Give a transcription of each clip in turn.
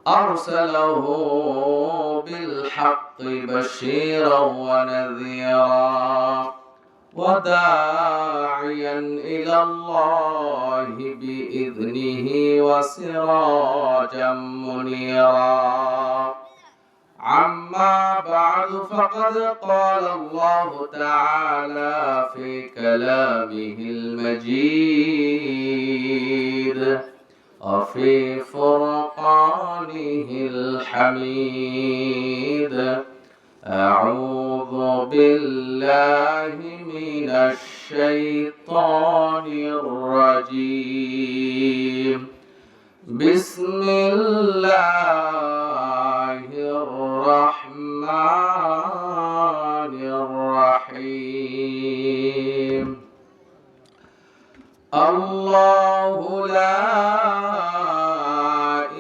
أرسله بالحق بشيرا ونذيرا وداعيا إلى الله بإذنه وسراجا منيرا. عما بعد فقد قال الله تعالى في كلامه المجيد وفي فرقانه الحميد: أعوذ بالله من الشيطان الرجيم. بسم الله الرحمن الرحيم. الله لا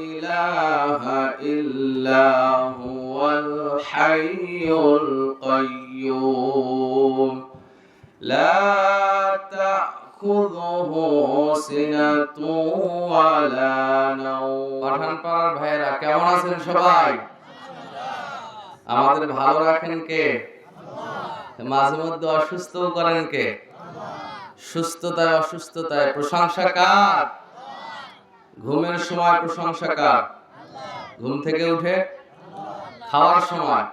إله إلا هو الحي القيوم لا تأخذه سنة ولا نوم. পাঠানপাড়ার ভাইরা কেমন আছেন সবাই? আমাদের ভালো রাখেন কে? মাঝে মধ্যে অসুস্থ করেন কে? সুস্থতায় অসুস্থতায় প্রশংসা কার? ঘুমের সময় প্রশংসা কার? ঘুম থেকে উঠে খাওয়ার সময়,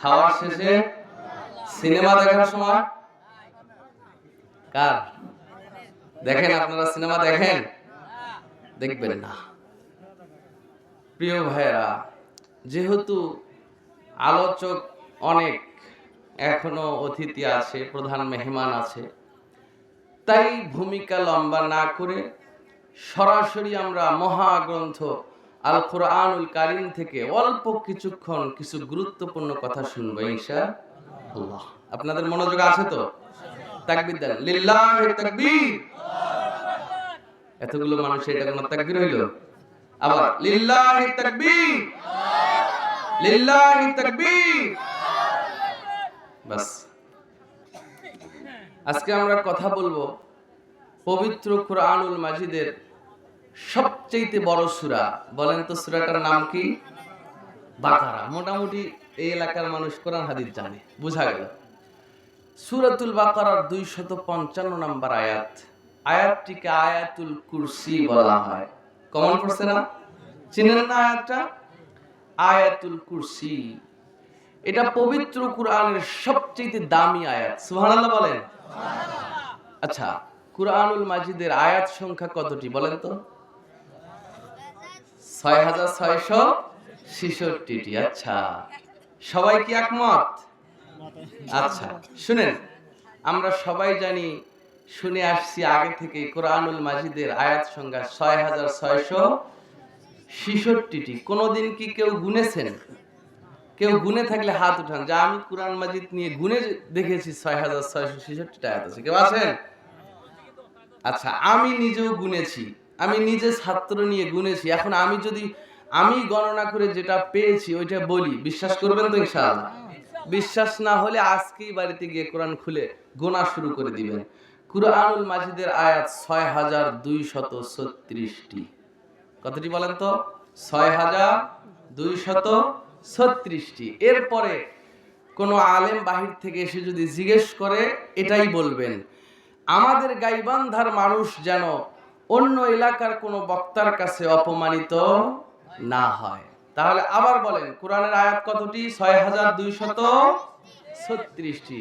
খাওয়ার শেষে সিনেমা দেখার সময় কার? দেখেন আপনারা সিনেমা দেখেন? দেখবেন না। প্রিয় ভাইরা, যেহেতু আলোচক অনেক, এখনো অতিথি আছে, প্রধান মেহমান আছে, তাই ভূমিকা লম্বা না করে সরাসরি আমরা মহাগ্রন্থ আল কোরআনুল কারীম থেকে অল্প কিছুক্ষণ কিছু গুরুত্বপূর্ণ কথা শুনবো ইনশাআল্লাহ। আপনাদের মনোযোগ আছে তো? তাকবীর দেন, লিল্লাহি তাকবীর। এতগুলো মানুষ, এটা কোনো তাকবীর হইল? আবার লিল্লাহি তাকবীর, লিল্লাহি তাকবীর। বাস। আজকে আমরা কথা বলবো পবিত্র কুরআনুল মাজিদের সবচেয়ে বড় সূরা। বলেন তো সূরাটার নাম কি? বাকারা। মোটামুটি এই এলাকার মানুষ কোরআন হাদিস জানে, বোঝা গেল। সূরাতুল বাকারার 255 নম্বর আয়াত। আয়াতটিকে আয়াতুল কুরসি বলা হয়। কমন পড়ছে না? চিনেন না আয়াতটা? আয়াতুল কুরসি। এটা পবিত্র কুরআনের সবচেয়ে দামি আয়াত। সুবহানাল্লাহ বলেন। আচ্ছা, কুরআনুল মাজিদের আয়াত সংখ্যা কতটি বলেন তো? 6666টি। আচ্ছা, সবাই কি একমত? আচ্ছা শুনেন, আমরা সবাই জানি, শুনে আসছি আগে থেকে, কুরআনুল মাজিদের আয়াত সংখ্যা 6666টি। কোনদিন কি কেউ গুনেছেন? কেউ গুনে থাকলে হাত উঠান, যে আমি কুরআন মাজিদ নিয়ে গুনে দেখেছি 6666টা আয়াত আছে। কেউ আছেন? আচ্ছা, আমি নিজেও গুনেছি, আমি নিজে ছাত্র নিয়ে গুনেছি। এখন আমি গণনা করে যেটা পেয়েছি ওইটা বলি, বিশ্বাস করবেন তো ইনশাআল্লাহ? বিশ্বাস না হলে আজকেই বাড়িতে গিয়ে কোরআন খুলে গোনা শুরু করে দিবেন। কুরআনুল মাজিদের আয়াত 6236টি। কতটি বলেন তো? 6236টি। এরপরে কোন আলেম বাহির থেকে এসে যদি জিজ্ঞেস করে, এটাই বলবেন, আমাদের গাইবান্ধার মানুষ যেন অন্য এলাকার কোন বক্তার কাছে অপমানিত না হয়। তাহলে আবার বলেন, কোরআনের আয়াত কতটি? 6236টি।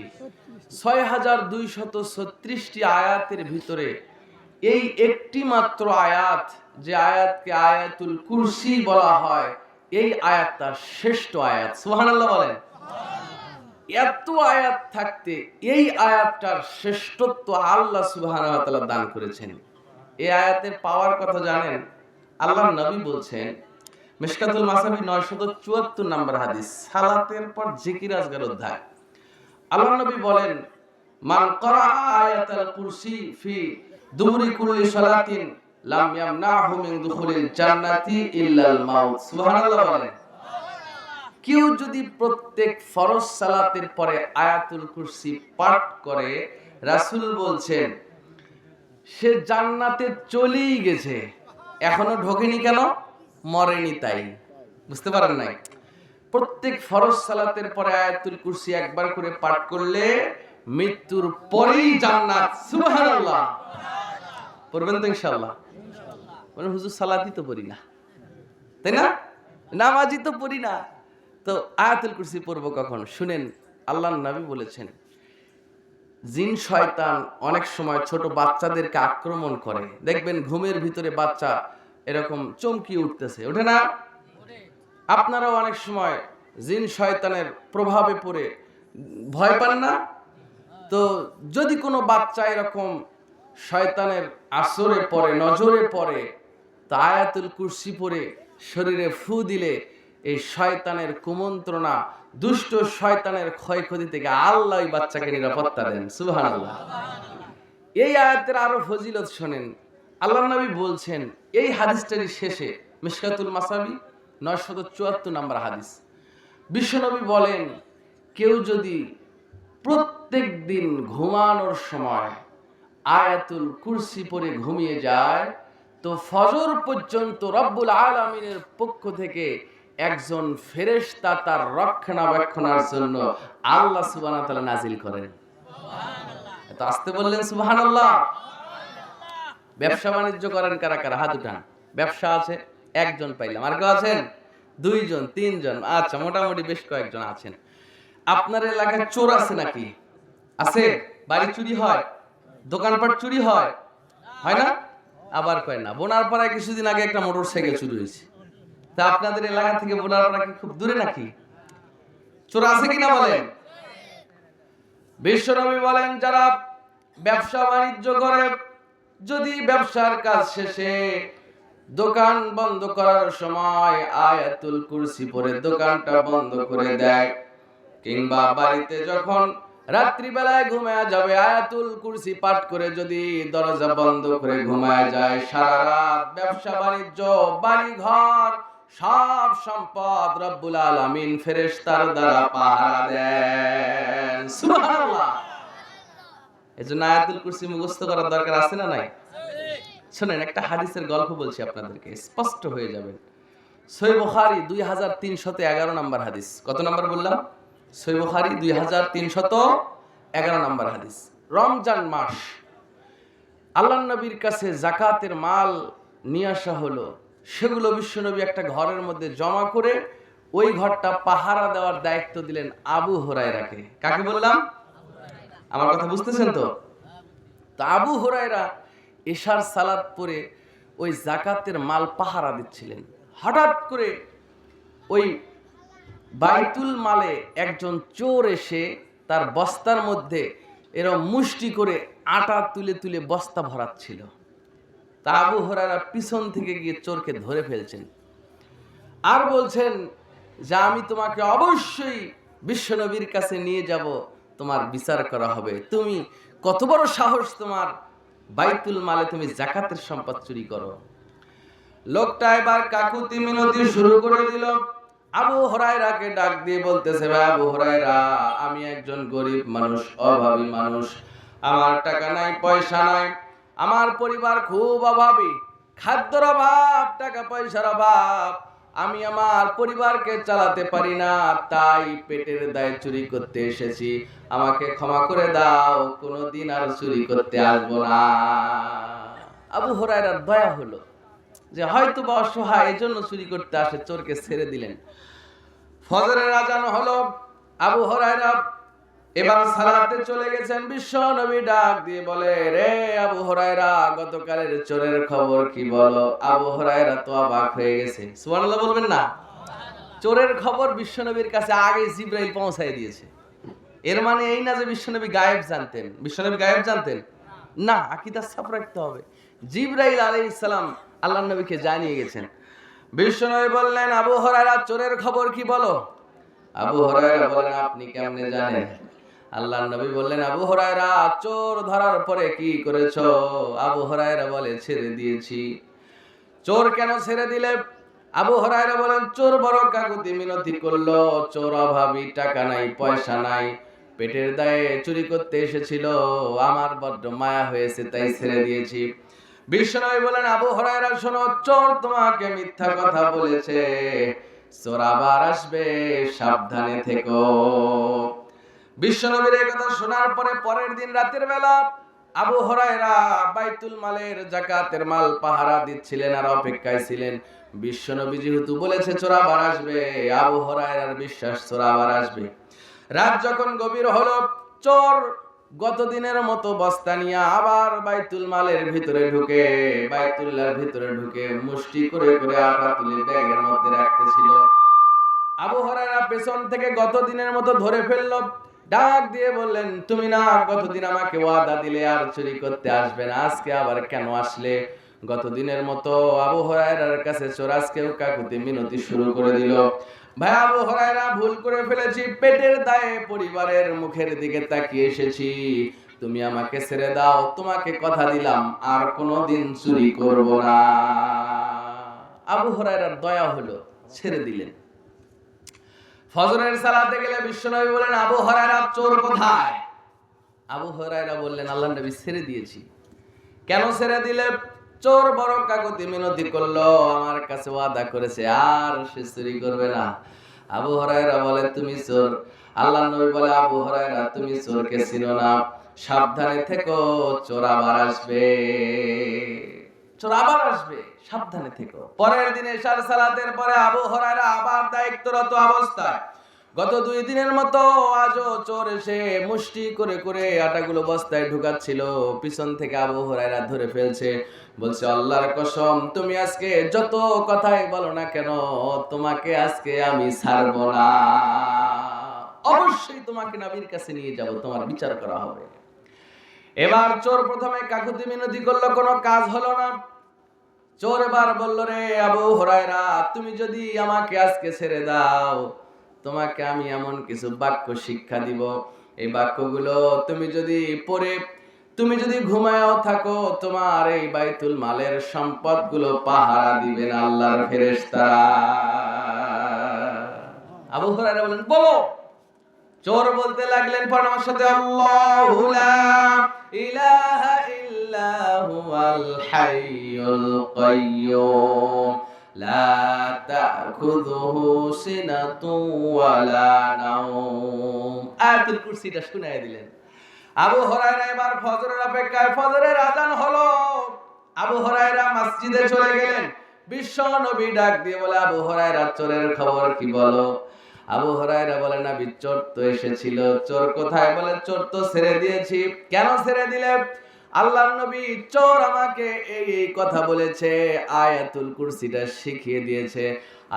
6236টি আয়াতের ভিতরে এই একটি মাত্র আয়াত, যে আয়াতকে আয়াতুল কুরসি বলা হয়, এই আয়াতটা শ্রেষ্ঠ আয়াত। সুবহানাল্লাহ বলেন। এত আয়াত থাকতে এই আয়াতটার শ্রেষ্ঠত্ব আল্লাহ সুবহানাহু ওয়া তাআলা দান করেছেন। এই আয়াতের পাওয়ার কথা জানেন? আল্লাহর নবী বলছেন, মিশকাতুল মাসাবি 974 নম্বর হাদিস, সালাতের পর জিকির আজগার অধ্যায়। আল্লাহর নবী বলেন, মান ক্বারা আয়াতাল কুরসি ফি দুবুরি কুল্লি সালাতিন লাম ইয়ামনাহু মিন দুখুলিল জান্নাতি ইল্লাল মাউত। সুবহানাল্লাহ বলেন। কেউ যদি প্রত্যেক ফরজ সালাতের পরে আয়াতুল কুরসি পাঠ করে, রাসূল বলছেন সে জান্নাতে চলেই গেছে। এখনো ঢোকেনি কেন? মরেনি তাই। বুঝতে পারেন নাই? প্রত্যেক ফরজ সালাতের পরে আয়াতুল কুরসি একবার করে পাঠ করলে মৃত্যুর পরেই জান্নাত। সুবহানাল্লাহ। পড়বেন তো ইনশাআল্লাহ? মানে হুজুর সালাতই তো পড়ি না, তাই না? নামাজই তো পড়ি না, তো আয়াতুল কুরসি পড়বো কখন? শুনেন, আল্লাহর নবী বলেছেন জিন শয়তান অনেক সময় ছোট বাচ্চাদেরকে আক্রমণ করে। দেখবেন ঘুমের ভিতরে বাচ্চা এরকম চমকিয়ে উঠতেছে, ওঠে না? আপনারাও অনেক সময় জিন শয়তানের প্রভাবে পড়ে ভয় পান না? তো যদি কোনো বাচ্চা এরকম শয়তানের আসরে পড়ে, নজরে পড়ে, তো আয়াতুল কুরসি পড়ে শরীরে ফু দিলে এই শয়তানের কুমন্ত্রণা, দুষ্ট শয়তানের ক্ষয়ক্ষতি থেকে আল্লাহ ওই বাচ্চাকে নিরাপত্তা দেন। সুবহানাল্লাহ। এই আয়াতের আরো ফজিলত শোনেন। আল্লাহর নবী বলছেন, এই হাদিসটারই শেষে মিশকাতুল মাসাবি 974 নম্বর হাদিস, বিশ্বনবী বলেন, কেউ যদি প্রত্যেক দিন ঘুমানোর সময় আয়াতুল কুরসি পড়ে ঘুমিয়ে যায়, তো ফজর পর্যন্ত রব্বুল আলামিনের পক্ষ থেকে একজন ফেরেশতা তার রক্ষণাবেক্ষণের জন্য আল্লাহ সুবহানাহু ওয়া তাআলা নাজিল করেন। সুবহানাল্লাহ। এত আস্তে বললেন সুবহানাল্লাহ। ব্যবসা বাণিজ্য করেন কারা কারা? হাত উঠান। ব্যবসা আছে? একজন পাইলাম। আর কেউ আছেন? দুইজন, তিনজন, আচ্ছা, মোটামুটি বেশ কয়েকজন আছেন। আপনার এলাকায় চোর আছে নাকি? আছে? বাড়ি চুরি হয়, দোকানপাট চুরি হয়, হয় না? আবার কয় না। বোনারপাড়ায় কিছুদিন আগে একটা মোটরসাইকেল চুরি হয়েছে। তা আপনাদের এলাকা থেকে বোনারপাড়া কি খুব দূরে নাকি? চোর আছে কিনা বলেন? বিশ্বনবী বলেন, যারা ব্যবসা বাণিজ্য করে, যদি ব্যবসার কাজ শেষে দোকান বন্ধ করার সময় আয়াতুল কুরসি পড়ে দোকানটা বন্ধ করে দেয়, কিংবা বাড়িতে যখন রাত্রিবেলায় ঘুমায় যাবে আয়াতুল কুরসি পাঠ করে যদি দরজা বন্ধ করে ঘুমায় যায়, সারা রাত ব্যবসা বাণিজ্য, বাড়ি ঘর, সব সম্পদ রব্বুল আলামিন ফেরেশতার দ্বারা পাহারা দেন। সুবহানাল্লাহ। এজন্য আয়াতুল কুরসি মুখস্থ করার দরকার আছে না নাই? শুনেন, একটা হাদিসের গল্প বলছি আপনাদেরকে, স্পষ্ট হয়ে যাবে। সহিহ বুখারী 2311 নম্বর হাদিস। কত নম্বর বললাম? সহিহ বুখারী 2311 নম্বর হাদিস। রমজান মাস, আল্লাহর নবীর কাছে যাকাতের মাল নিয়ে আসা হলো। সেগুলো বিশ্বনবী একটা ঘরের মধ্যে জমা করে ওই ঘরটা পাহারা দেওয়ার দায়িত্ব দিলেন আবু হুরায়রাকে। কাকে বললাম? আমার কথা বুঝতেছেন তো? তো আবু হুরায়রা এশার সালাত পড়ে ওই যাকাতের মাল পাহারা দিচ্ছিলেন। হঠাৎ করে ওই বাইতুল মালে একজন চোর এসে তার বস্তার মধ্যে এরকম মুষ্টি করে আটা তুলে তুলে বস্তা ভরাচ্ছিল। তা আবু হুরায়রা পিছন থেকে গিয়ে চোরকে ধরে ফেলছেন, আর বলছেন যে আমি তোমাকে অবশ্যই বিশ্বনবীর কাছে নিয়ে যাব, তোমার বিচার করা হবে। তুমি কত বড় সাহস তোমার, বাইতুল মালে তুমি যাকাতের সম্পদ চুরি করো। লোকটা এবার কাকুতি মিনতি শুরু করে দিল। আবু হুরায়রাকে ডাক দিয়ে বলতেছে, ভাই আবু হুরায়রা, আমি একজন গরিব মানুষ, অভাবী মানুষ, আমার টাকা নাই, পয়সা নাই, আমার পরিবার খুব অভাবী, খাদ্যর অভাব, টাকা পয়সার অভাব, আমি আমার পরিবারকে চালাতে পারি না, তাই পেটের দায়ে চুরি করতে এসেছি, আমাকে ক্ষমা করে দাও, কোনোদিন আর চুরি করতে আসবো না। আবু হুরায়রার দয়া হলো যে হয়তো বা অসহায়, এজন্য চুরি করতে আসে, চোরকে ছেড়ে দিলেন। ফজরের আজান হলো, আবু হুরায়রা এবার সালাতে চলে গেছেন। বিশ্ব নবী ডাক দিয়ে বলে, রে আবু হুরায়রা, গতকালের চোরের খবর কি বলো? আবু হুরায়রা তো অবাক হয়ে গেছে। সুবহানাল্লাহ বলবেন না? চোরের খবর বিশ্ব নবীর কাছে আগে জিবরাইল পৌঁছায় দিয়েছে। এর মানে এই না যে বিশ্ব নবী গায়েব জানতেন। বিশ্ব নবী গায়েব জানতেন না, আকীদা সাফ রাখতে হবে। জিবরাইল আলাইহিস সালাম আল্লাহর নবীকে জানিয়ে গেছেন। বিশ্ব নবী বললেন, আবু হুরায়রা, চোরের খবর কি বলো? আবু হুরায়রা বলেন, আপনি কেমনে জানেন? আল্লাহর নবী বললেন, আবু হুরায়রা, চোর ধরার পরে কি করেছো? আবু হুরায়রা বলে, ছেড়ে দিয়েছি। চোর কেন ছেড়ে দিলে? আবু হুরায়রা বলেন, চোর বড় কাকুতি মিনতি করলো, চোর অভাবী, টাকা নাই, পয়সা নাই, পেটের দায়ে চুরি করতে এসেছিল, আমার বড্ড মায়া হয়েছে, তাই ছেড়ে দিয়েছি। বিশ্বনবী বলেন, আবু হুরায়রা শোনো, চোর তোমাকে মিথ্যা কথা বলেছে, চোর আবার আসবে, সাবধানে থেকো। বিশ্বনবীর এই কথা শোনার পরে পরের দিন রাতের বেলা আবু হুরায়রা বাইতুল মালের যাকাতের মাল পাহারা দিচ্ছিলেন আর অপেক্ষায় ছিলেন। বিশ্বনবী যেহেতু বলেছে চোর আবার আসবে, আবু হুরায়রার বিশ্বাস চোর আবার আসবে। রাত যখন গভীর হলো, চোর গত দিনের মতো বস্তা নিয়ে আবার বাইতুল মালের ভিতরে ঢুকে, বাইতুল্লাহর ভিতরে ঢুকে মুষ্টি করে করে আটা তুলে ব্যাগের মধ্যে রাখতেছিল। আবু হুরায়রা পেছন থেকে গত দিনের মতো ধরে ফেললো, ডাক দিয়ে বললেন, তুমি না গতদিন আমাকে ওয়াদা দিলে আর চুরি করতে আসবে না, আজকে আবার কেন আসলে? গত দিনের মতো আবু হুরায়রার কাছে চোর আজকেও কাকুতি মিনতি শুরু করে দিল। ভাই আবু হুরায়রা, ভুল করে ফেলেছি, পেটের দায়ে পরিবারের মুখের দিকে তাকিয়ে এসেছি, তুমি আমাকে ছেড়ে দাও, তোমাকে কথা দিলাম আর কোনোদিন চুরি করব না। আবু হুরায়রার দয়া হলো, ছেড়ে দিলেন। ফজরের সালাতে গেলে বিশ্বনবী বলেন, আবু হুরায়রা চোর কোথায়? আবু হুরায়রা বললেন, আল্লাহর নবী ছেড়ে দিয়েছি। কেন ছেড়ে দিলে? চোর বড় কাকুতি মিনতি করলো, আমার কাছে ওয়াদা করেছে আর সে চুরি করবে না। আবু হুরায়রা বলে, তুমি চোর? আল্লাহর নবী বলে, আবু হুরায়রা তুমি চোরকে চিনো না, সাবধানে থেকো, চোর আবার আসবে, চোর আবার আসবে, সাবধানে থেকো। পরের দিনে এশার সালাতের পরে আবু হুরায়রা আবার দায়িত্বরত অবস্থায়, গত 2 দিনের মতো আজও চোর এসে মুষ্টি করে করে আটাগুলো বস্তায় ঢুকাচ্ছিল। পিছন থেকে আবু হুরায়রা ধরে ফেলছে, বলছে, আল্লাহর কসম, তুমি আজকে যত কথাই বলো না কেন, তোমাকে আজকে আমি ছাড়বো না, অবশ্যই তোমাকে নবীর কাছে নিয়ে যাব, তোমার বিচার করা হবে। এবার চোর প্রথমে কাকুতি মিনতি করলো, কোনো কাজ হলো না। চোর এবার বলল, রে আবু হুরায়রা, তুমি যদি আমাকে আজকে ছেড়ে দাও, তোমাকে আমি এমন কিছু বাক্য শিক্ষা দিব, এই বাক্যগুলো তুমি যদি পড়ে তুমি যদি ঘুমায়ও থাকো, তোমার এই বাইতুল মালের সম্পদগুলো পাহারা দিবেন আল্লাহর ফেরেশতারা। আবু হুরায়রা বলেন, বলো। চোর বলতে লাগলেন, পড়েন আমার সাথে, আল্লাহু লা ইলাহা ইল্লা হুয়াল হাইয়ুল কাইয়্যুম লা তাখুযুহু সিনাতুন ওয়ালা নাওম। আয়াতুল কুরসিটা শুনাইয়া দিলেন। আবু হুরায়রা এবার ফজরের অপেক্ষায়, ফজরের আযান হলো, আবু হুরায়রা মসজিদে চলে গেলেন। বিশ্ব নবী ডাক দিয়ে বলে, আবু হুরায়রা, চোরের খবর কি বলো? আবু হুরায়রা বলে, নবী, চোর তো এসেছিল। চোর কোথায়? বলে, চোর তো ছেড়ে দিয়েছি। কেন ছেড়ে দিলে? আল্লাহর নবী, চোর আমাকে এই কথা বলেছে, আয়াতুল কুরসিটা শিখিয়ে দিয়েছে,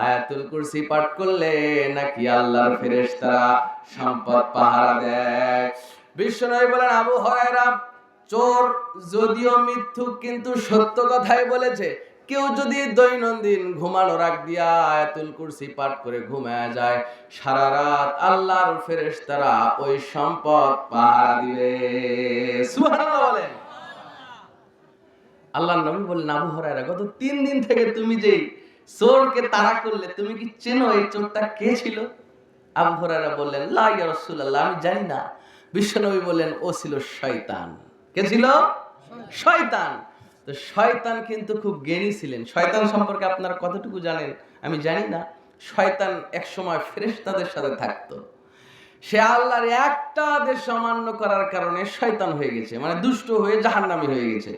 আয়াতুল কুরসি পাঠ করলে নাকি আল্লাহর ফেরেশতারা সম্পদ পাহারা দেয়। বিশ্বনবী বলেন, আবু হুরায়রা, চোর যদিও মিথ্যুক কিন্তু সত্য কথাই বলেছে। কেউ যদি দৈনন্দিন ঘুমানোর আগ দিয়া আয়াতুল কুরসি পাঠ করে ঘুমায়া যায়, সারা রাত আল্লাহর ফেরেশতারা ওই সম্পদ পাহারা দিবে। সুবহানাল্লাহ বলেন। আল্লাহর নবী বললেন, আবু হুরায়রা, গত 3 দিন থেকে তুমি যে চোরকে তাড়া করলে, তুমি কি চেনো এই চোরটা কে ছিল? আবু হুরায়রা বললেন, লা ইয়া রাসূলুল্লাহ, আমি জানি না। বিশ্বনবী বললেন, ও ছিল শয়তান। কে ছিল? শয়তান। তো শয়তান কিন্তু খুব জ্ঞানী ছিলেন। শয়তান সম্পর্কে আপনারা কতটুকু জানেন আমি জানি না। শয়তান এক সময় ফেরেশতাদের সাথে থাকতো। সে আল্লাহর একটা আদেশ অমান্য করার কারণে শয়তান হয়ে গেছে, মানে দুষ্ট হয়ে জাহান্নামী হয়ে গেছে।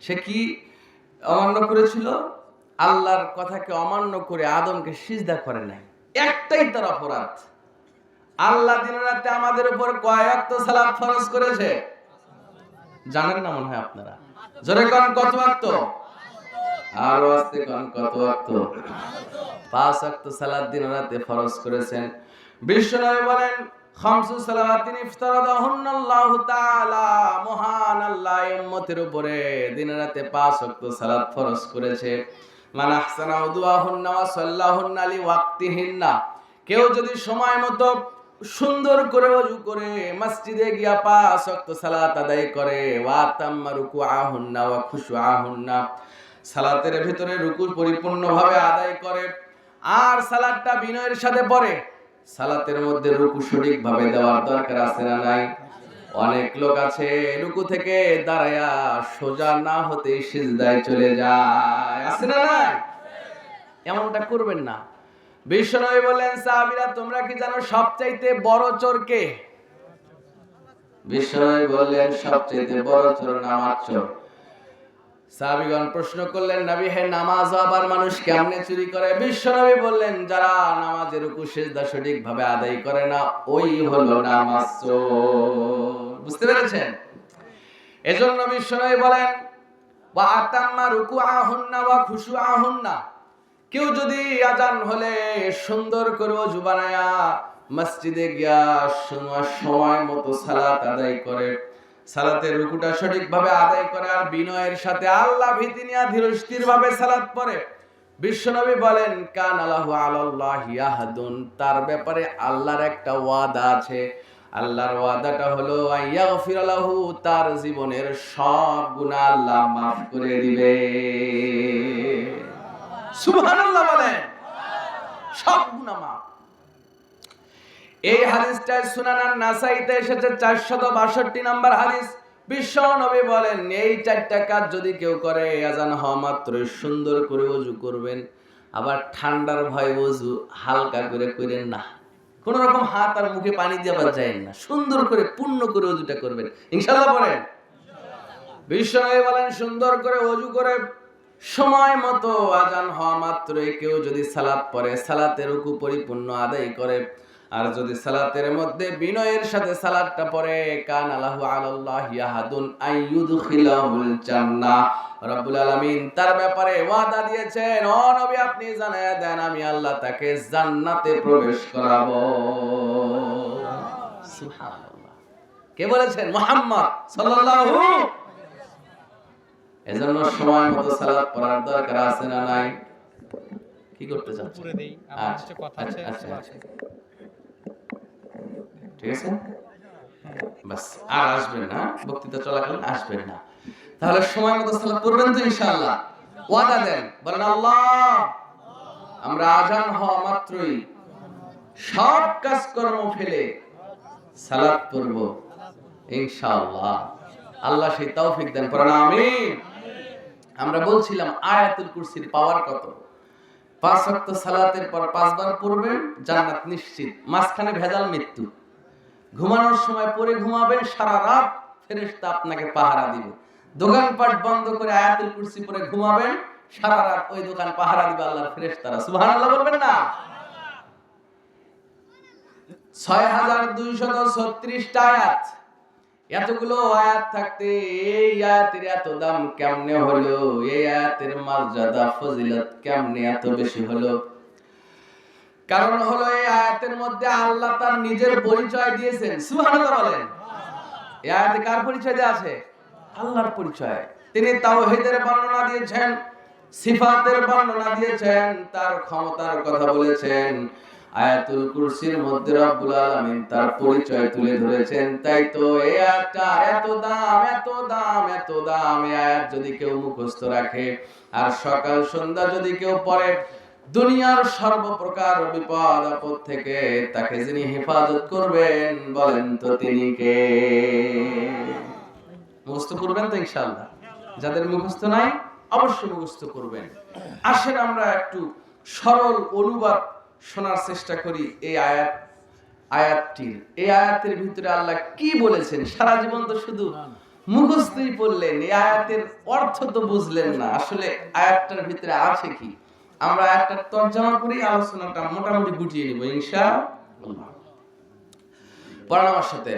সে কি অমান্য করেছিল? আল্লাহর কথাকে অমান্য করে আদমকে সিজদা করে নাই। একটাই তার অপরাধ। আল্লাহ দিন রাতে আমাদের উপর কয় ওয়াক্ত সালাত ফরজ করেছে জানেন না মনে হয় আপনারা? জোরে কোন, কত ওয়াক্ত? আর আস্তে কোন, কত ওয়াক্ত? 5 ওয়াক্ত সালাত দিন রাতে ফরজ করেছেন। বিশ্বনবী বলেন, খামসু সালাওয়াতিন ইফতারাদাহুন্নাল্লাহু তাআলা, মহান আল্লাহ উম্মতের উপরে দিন রাতে 5 ওয়াক্ত সালাত ফরজ করেছে। মান আহসানা উদুয়াহুন্না ওয়া সাল্লাহুন্না লিওয়াক্তিহিন্না, কেউ যদি সময় মতো সুন্দর করে ওযু করে মসজিদে গিয়া 5 ওয়াক্ত সালাত আদায় করে, ওয়া তাম্মা রুকুআহুন্না ওয়া খুশুআহুন্না, সালাতের ভিতরে রুকু পরিপূর্ণভাবে আদায় করে আর সালাতটা বিনয়ের সাথে পড়ে। সালাতের মধ্যে রুকু সঠিকভাবে দেওয়ার দরকার আছে না নাই? অনেক লোক আছে রুকু থেকে দাঁড়ায়া সোজা না হতে সিজদায় চলে যায়, আছে না নাই? এমনটা করবেন না। বিশ্বনবী বললেন, সাহাবীরা তোমরা কি জানো সবচাইতে বড় চোর কে? বিশ্বনবী বললেন, সবচাইতে বড় চোর নামাজ চোর। সাহাবীগণ প্রশ্ন করলেন, নবী হে নামাজ আবার মানুষ কেমনে চুরি করে? বিশ্বনবী বললেন, যারা নামাজের রুকু সিজদা সঠিকভাবে আদায় করে না ওই হলো নামাজ চোর। বুঝতে পেরেছেন? এজন্য বিশ্বনবী বলেন, ওয়া আতাম্মা রুকুআহুন্না ওয়া খুশুআহুন্না, কেউ যদি আজান হলে সুন্দর করে ওযু বানায়া মসজিদে গিয়া সময় মতো সালাত আদায় করে, সালাতের রুকুটা সঠিকভাবে আদায় করে আর বিনয়ের সাথে আল্লাহ ভীতি নিয়ে ধীরস্থির ভাবে সালাত পড়ে, বিশ্বনবী বলেন, কানা লাহু আলাল্লাহি আহাদুন, তার ব্যাপারে আল্লাহর একটা ওয়াদা আছে। আল্লাহর ওয়াদাটা হলো আইয়াগফির লাহু, তার জীবনের সব গুনাহ আল্লাহ মাফ করে দিবে। সুবহানাল্লাহ বলেন, সব গুনাহ মাফ। এই হাদিসটা সুনান নাসাইতে এসেছে 462 নম্বর হাদিস। বিশ্ব নবী বলেন, এই চারটা কাজ যদি কেউ করে, আজান হওয়া মাত্র সুন্দর করে ওযু করবেন, আবার ঠান্ডার ভয় ওযু হালকা করে করেন না, কোন রকম হাত আর মুখে পানি দিয়ে যায় না, সুন্দর করে পূর্ণ করে ওযুটা করবেন ইনশাআল্লাহ। পড়েন, বিশ্ব নবী বলেন, সুন্দর করে ওযু করে সময় মতো আজান হওয়া মাত্রই কেউ যদি সালাত পড়ে, সালাতের রুকু পরিপূর্ণ আদায় করে, আর যদি সালাতের মধ্যে বিনয়ের সাথে সালাতটা পড়ে, কানা লাহু আলাল্লাহি আহাদুন আইয়ুদখিলাহুল জান্নাহ, রব্বুল আলামিন তার ব্যাপারে ওয়াদা দিয়েছেন, ও নবী আপনি জানায়া দেন আমি আল্লাহ তাকে জান্নাতে প্রবেশ করাবো। সুবহানাল্লাহ। কে বলেছেন? মুহাম্মদ সাল্লাল্লাহু। এজন্য সময় মতো সালাত পড়ার দরকার আছে না নাই? কি করতে চাচ্ছেন? পুরো দেই, আমার কিছু কথা আছে। আচ্ছা ঠিক আছে, বাস আর আসবেন না, বক্তৃতা চলাকালীন আসবেন না। তাহলে সময় মতো সালাত পড়বেন তো ইনশাআল্লাহ? ওয়াদা দেন, বলেন আল্লাহ আমরা আজান হওয়া মাত্রই সব কাজকর্ম ফেলে সালাত পড়ব ইনশাআল্লাহ। আল্লাহ সেই তৌফিক দেন, পড়েন আমিন। আমরা বলছিলাম আয়াতুল কুরসির পাওয়ার কত। 5 ওয়াক্ত সালাতের পর 5 বার পড়বেন, জান্নাত নিশ্চিত। মাঝখানে ভেজাল মৃত্যু। ঘুমানোর সময় পড়ে ঘুমাবেন, সারা রাত ফেরেশতা আপনাকে পাহারা দিবে। দোকানপাট বন্ধ করে আয়াতুল কুরসি পড়ে ঘুমাবেন, সারা রাত ওই দোকান পাহারা দিবে আল্লাহর ফেরেশতারা। সুবহানাল্লাহ বলবেন না? 6236 টা আয়াত। এতগুলো আয়াত থাকতে এই আয়াতের এত দাম কেমনে হলো? এই আয়াতের মর্যাদা ফজিলত কেমনে এত বেশি হলো? কারণ হলো এই আয়াতের মধ্যে আল্লাহ তার নিজের পরিচয় দিয়েছেন। সুবহানাল্লাহ বলেন। এই আয়াতে কার পরিচয় দেয়া আছে? আল্লাহর পরিচয়। তিনি তাওহীদের বর্ণনা দিয়েছেন, সিফাতের বর্ণনা দিয়েছেন, তার ক্ষমতার কথা বলেছেন। আয়াতুল কুরসির মধ্যে রব্বুল আলামিন তার পরিচয় তুলে ধরেছেন। তাই তো এই আয়াতটা এত দাম, এত দাম, এত দাম। এই আয়াত যদি কেউ মুখস্থ রাখে আর সকাল সন্ধ্যা যদি কেউ পড়ে, দুনিয়ার সর্বপ্রকার বিপদ আপদ থেকে তাকে যিনি হেফাজত করবেন, বলেন তো তিনি কে? মুখস্থ করবেন তো ইনশাআল্লাহ? যাদের মুখস্থ নাই অবশ্যই মুখস্থ করবেন। আসেন আমরা একটু সরল অনুবাদ শোনার চেষ্টা করি এই আয়াতটির। এই আয়াতের ভিতরে আল্লাহ কি বলেছেন? সারা জীবন তো শুধু মুখস্থই পড়লেন, এই আয়াতের অর্থ তো বুঝলেন না। আসলে আয়াতটার ভিতরে আছে কি? আমরা আয়াতটার তরজমা করি, আলোচনাটা মোটামুটি গুটিয়ে নিব ইনশাআল্লাহ। পড়ান আমার সাথে।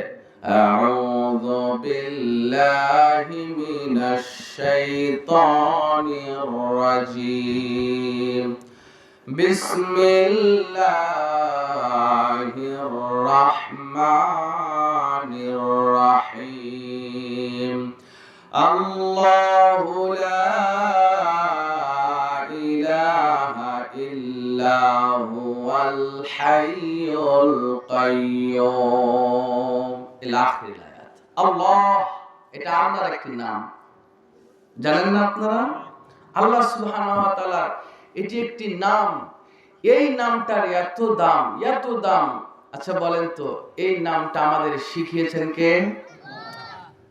আউযু বিল্লাহি মিনাশ শাইতানির রাজীম। বিসমিল্লাহির রাহমানির রাহিম। আল্লাহু লা ইলাহা ইল্লা হুয়াল হাইয়ুল কাইয়্যুম। ইলা আখির আয়াত। আল্লাহ এটা আল্লাহর একটি নাম, জানেন না আপনারা? আল্লাহ সুবহানাহু ওয়া তাআলা এটি একটি নাম। এই নামটার এত দাম, এত দাম। আচ্ছা বলেন তো এই নামটা আমাদের শিখিয়েছেন কে?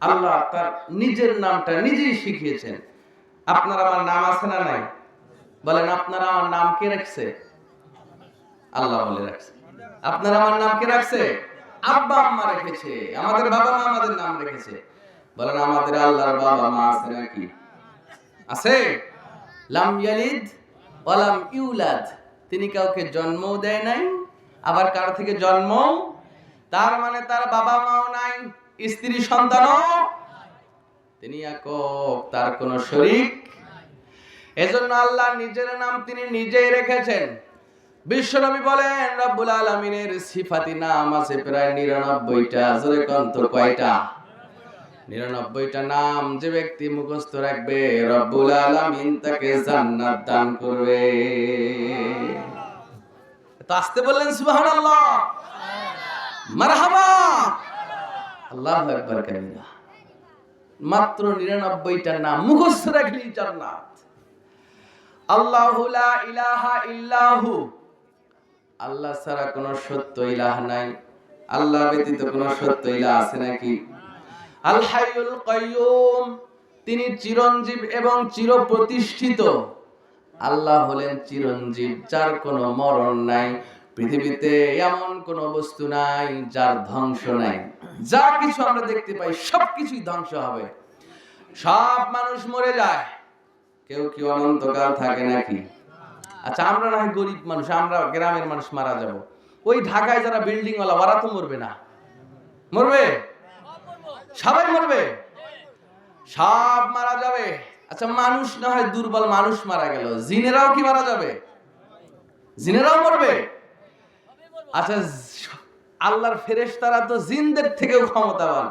আল্লাহ তার নিজের নামটা নিজেই শিখিয়েছেন। আপনার আমার নাম আছে না নাই? বলেন, আপনার আমার নাম কে রাখছে? আল্লাহ বলে রাখছে। আপনার আমার নাম কে রাখছে? আব্বা আম্মা রেখেছে। আমাদের বাবা মা আমাদের নাম রেখেছে। বলেন, আমাদের আল্লাহর বাবা মা আছে নাকি? আছে। লাম ইয়ালিদ ওয়া লাম ইউলাদ, তিনি কাউকে জন্ম দেয় নাই, আবার কারো থেকে জন্ম, তার মানে তার বাবা মাও নাই, স্ত্রী সন্তানও, তিনি একক, তার কোনো শরীক। এজন্য আল্লাহ নিজের নাম তিনি নিজেই রেখেছেন। বিশ্বনবী বলেন, রব্বুল আলামিনের সিফাতি নাম আছে প্রায় 99টা। জোরে কোন তো কয়টা? 99টা নাম যে ব্যক্তি মুখস্থ রাখবে, রব্বুল আলামিন তাকে জান্নাত দান করবে। তো আসতে বললেন সুবহানাল্লাহ, মারহাবা, আল্লাহু আকবার কাবীরা। মাত্র 99টা নাম মুখস্থ রাখলেই জান্নাত। আল্লাহু লা ইলাহা ইল্লাহু, আল্লাহ ছাড়া কোনো সত্য ইলাহ নাই। আল্লাহ ব্যতীত কোনো সত্য ইলাহ আছে নাকি? আল হাইয়ুল কাইয়ুম, তিনি চিরঞ্জীব এবং চিরপ্রতিষ্ঠিত। আল্লাহ হলেন চিরঞ্জীব, যার কোনো মরণ নাই। পৃথিবীতে এমন কোনো বস্তু নাই যার ধ্বংস নাই। যা কিছু আমরা দেখতে পাই সবকিছুই ধ্বংস হবে। সব মানুষ মরে যায়, কেউ কি অনন্তকাল থাকে নাকি? আচ্ছা, আমরা না হয় গরিব মানুষ, আমরা গ্রামের মানুষ মারা যাব। ওই ঢাকায় যারা বিল্ডিং ওয়ালা, ওরা তো মরবে না? মরবে, সবাই মরবে, সব মারা যাবে। আচ্ছা, মানুষ না হয় দুর্বল, মানুষ মারা গেল, জিনেরাও কি মারা যাবে? জিনেরাও মরবে। আচ্ছা, আল্লাহর ফেরেশতারা তো জিনদের থেকেও ক্ষমতাবান,